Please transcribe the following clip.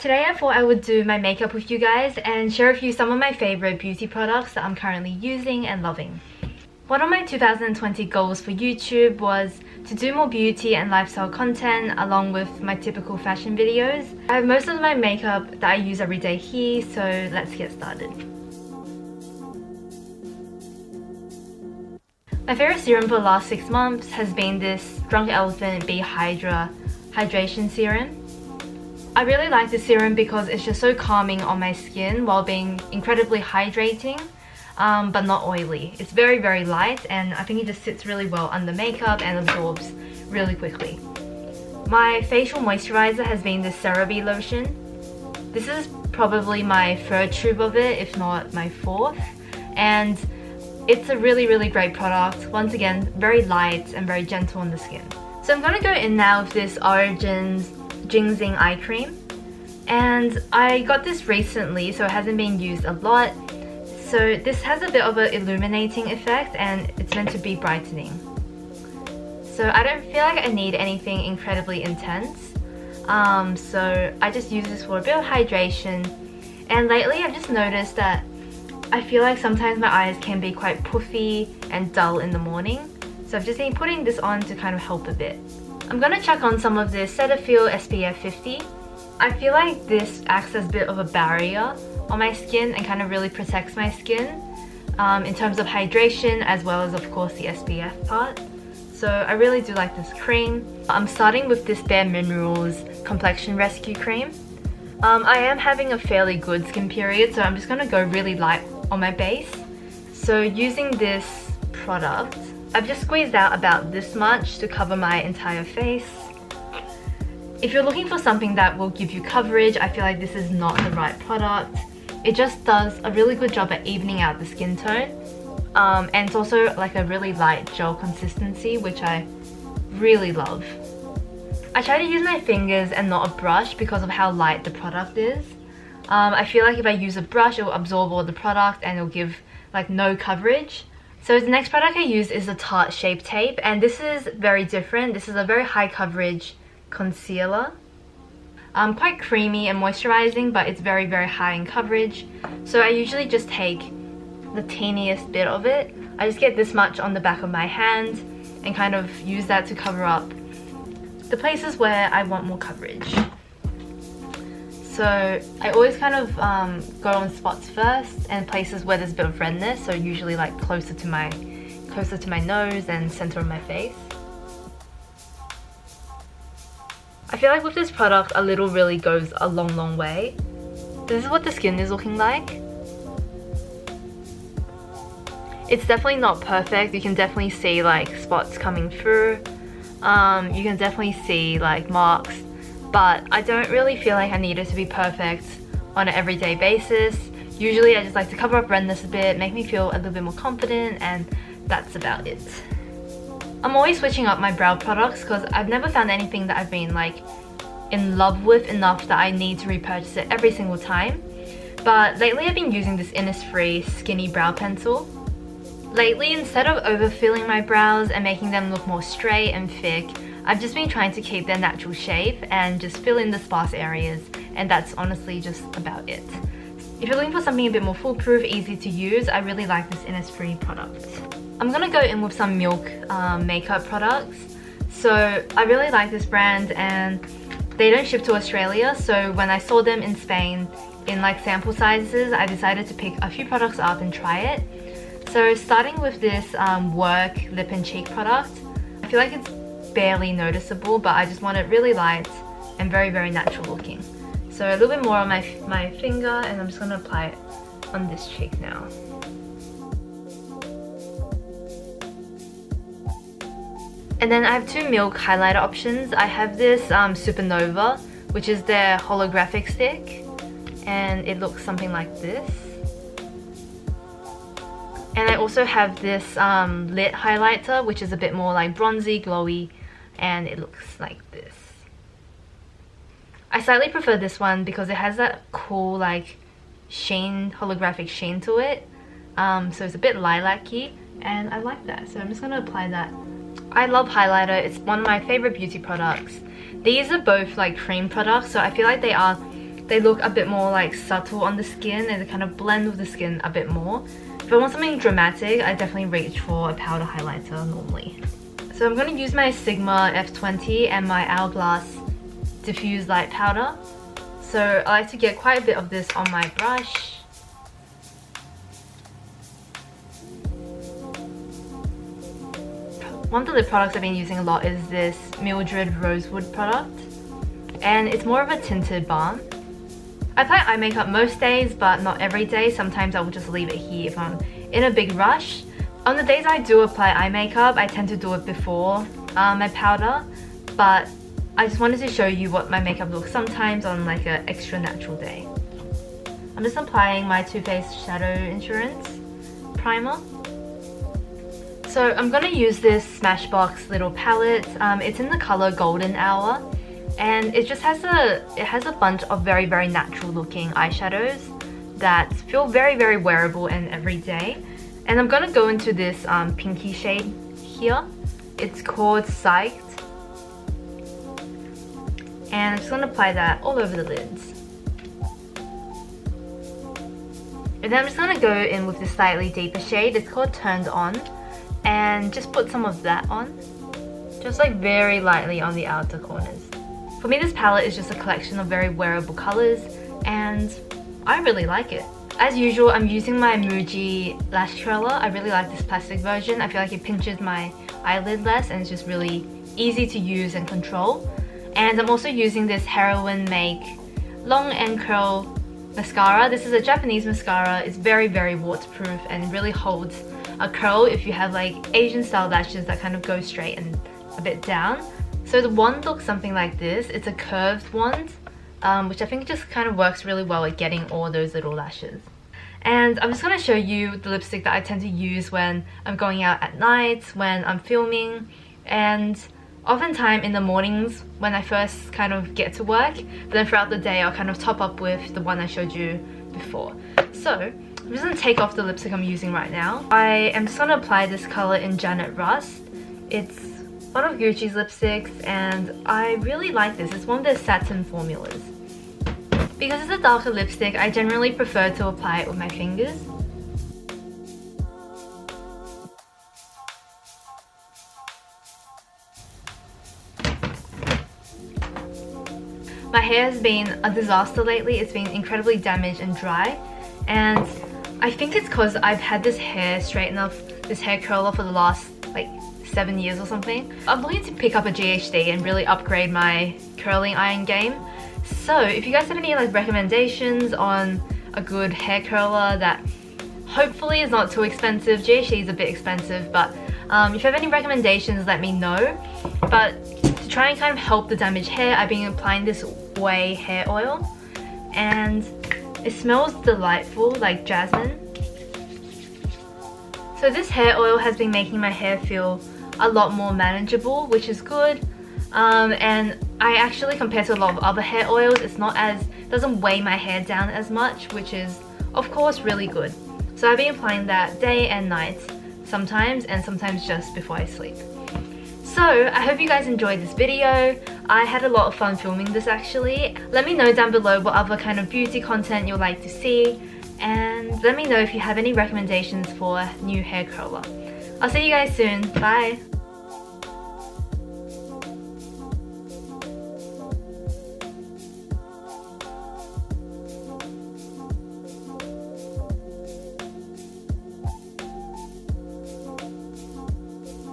Today I thought I would do my makeup with you guys and share with you some of my favorite beauty products that I'm currently using and loving. One of my 2020 goals for YouTube was to do more beauty and lifestyle content along with my typical fashion videos. I have most of my makeup that I use every day here, so let's get started. My favorite serum for the last 6 months has been this Drunk Elephant Bee Hydra Hydration Serum. I really like this serum because it's just so calming on my skin while being incredibly hydrating, but not oily. It's very light, and I think it just sits really well under makeup and absorbs really quickly. My facial moisturizer has been this CeraVe lotion. This is probably my 3rd tube of it, if not my 4th, and it's a really great product. Once again, very light and very gentle on the skin. So I'm going to go in now with this Origins Ginseng Eye Cream, and I got this recently, so it hasn't been used a lot. So this has a bit of an illuminating effect and it's meant to be brightening. So I don't feel like I need anything incredibly intense. So I just use this for a bit of hydration, and lately I've just noticed that I feel like sometimes my eyes can be quite puffy and dull in the morning. So I've just been putting this on to kind of help a bit. I'm gonna chuck on some of this Cetaphil SPF 50. I feel like this acts as a bit of a barrier on my skin and kind of really protects my skin in terms of hydration, as well as of course the SPF part. So I really do like this cream. I'm starting with this Bare Minerals Complexion Rescue Cream. I am having a fairly good skin period, so I'm just gonna go really light on my base. So using this product, I've just squeezed out about this much to cover my entire face. If you're looking for something that will give you coverage, I feel like this is not the right product. It just does a really good job at evening out the skin tone. And it's also like a really light gel consistency, which I really love. I try to use my fingers and not a brush because of how light the product is. I feel like if I use a brush, it will absorb all the product and it'll give like no coverage. So the next product I use is the Tarte Shape Tape, and this is very different. This is a very high coverage concealer. Quite creamy and moisturizing, but it's very high in coverage. So I usually just take the teeniest bit of it. I just get this much on the back of my hand and kind of use that to cover up the places where I want more coverage. So I always kind of go on spots first and places where there's a bit of redness, so usually like closer to my nose and center of my face. I feel like with this product, a little really goes a long way. This is what the skin is looking like. It's definitely not perfect. You can definitely see like spots coming through. You can definitely see like marks, but I don't really feel like I need it to be perfect on an everyday basis. Usually I just like to cover up redness a bit, make me feel a little bit more confident, and that's about it. I'm always switching up my brow products because I've never found anything that I've been like in love with enough that I need to repurchase it every single time. But lately I've been using this Innisfree Skinny Brow Pencil. Lately, instead of overfilling my brows and making them look more straight and thick, I've just been trying to keep their natural shape and just fill in the sparse areas, and that's honestly just about it. If you're looking for something a bit more foolproof, easy to use, I really like this Innisfree product. I'm gonna go in with some Milk makeup products. So I really like this brand, and they don't ship to Australia, so when I saw them in Spain in like sample sizes, I decided to pick a few products up and try it. So starting with this Work Lip and Cheek product, I feel like it's barely noticeable, but I just want it really light and very natural looking. So a little bit more on my finger, and I'm just going to apply it on this cheek now. And then I have 2 Milk highlighter options. I have this Supernova, which is their holographic stick, and it looks something like this. And I also have this lit highlighter, which is a bit more like bronzy, glowy, and it looks like this. I slightly prefer this one because it has that cool like sheen, holographic sheen to it. So it's a bit lilac-y, and I like that. So I'm just going to apply that. I love highlighter. It's one of my favorite beauty products. These are both like cream products, so I feel like they are they look a bit more like subtle on the skin and they kind of blend with the skin a bit more. If I want something dramatic, I definitely reach for a powder highlighter normally. So I'm going to use my Sigma F20 and my Hourglass Diffuse Light Powder. So I like to get quite a bit of this on my brush. One of the lip products I've been using a lot is this Mildred Rosewood product. And it's more of a tinted balm. I apply eye makeup most days, but not every day. Sometimes I will just leave it here if I'm in a big rush. On the days I do apply eye makeup, I tend to do it before my powder. But I just wanted to show you what my makeup looks sometimes on like an extra natural day. I'm just applying my Too Faced Shadow Insurance primer. So I'm going to use this Smashbox little palette. It's in the color Golden Hour. And it just has a bunch of very natural looking eyeshadows that feel very wearable and everyday. And I'm gonna go into this pinky shade here. It's called Psyched. And I'm just gonna apply that all over the lids. And then I'm just gonna go in with this slightly deeper shade. It's called Turned On. And just put some of that on. Just like very lightly on the outer corners. For me, this palette is just a collection of very wearable colors and I really like it. As usual, I'm using my Muji lash curler. I really like this plastic version. I feel like it pinches my eyelid less and it's just really easy to use and control. And I'm also using this Heroin Make Long and Curl mascara. This is a Japanese mascara. It's very waterproof and really holds a curl if you have like Asian style lashes that kind of go straight and a bit down. So the wand looks something like this. It's a curved wand, which I think just kind of works really well at getting all those little lashes. And I'm just going to show you the lipstick that I tend to use when I'm going out at night, when I'm filming, and oftentimes in the mornings when I first kind of get to work, but then throughout the day I'll kind of top up with the one I showed you before. So I'm just going to take off the lipstick I'm using right now. I am just going to apply this color in Janet Rust. It's one of Gucci's lipsticks and I really like this. It's one of their satin formulas. Because it's a darker lipstick, I generally prefer to apply it with my fingers. My hair has been a disaster lately. It's been incredibly damaged and dry, and I think it's because I've had this hair straightener, this hair curler for the last like 7 years or something. I'm looking to pick up a GHD and really upgrade my curling iron game. So if you guys have any like recommendations on a good hair curler that hopefully is not too expensive, GHD is a bit expensive, but if you have any recommendations, let me know. But to try and kind of help the damaged hair, I've been applying this Way hair oil and it smells delightful, like jasmine. So this hair oil has been making my hair feel a lot more manageable, which is good. And I actually, compared to a lot of other hair oils, doesn't weigh my hair down as much, which is of course really good. So I've been applying that day and night sometimes, and sometimes just before I sleep. So I hope you guys enjoyed this video. I had a lot of fun filming this actually. Let me know down below what other kind of beauty content you'd like to see, and let me know if you have any recommendations for new hair curler. I'll see you guys soon. Bye!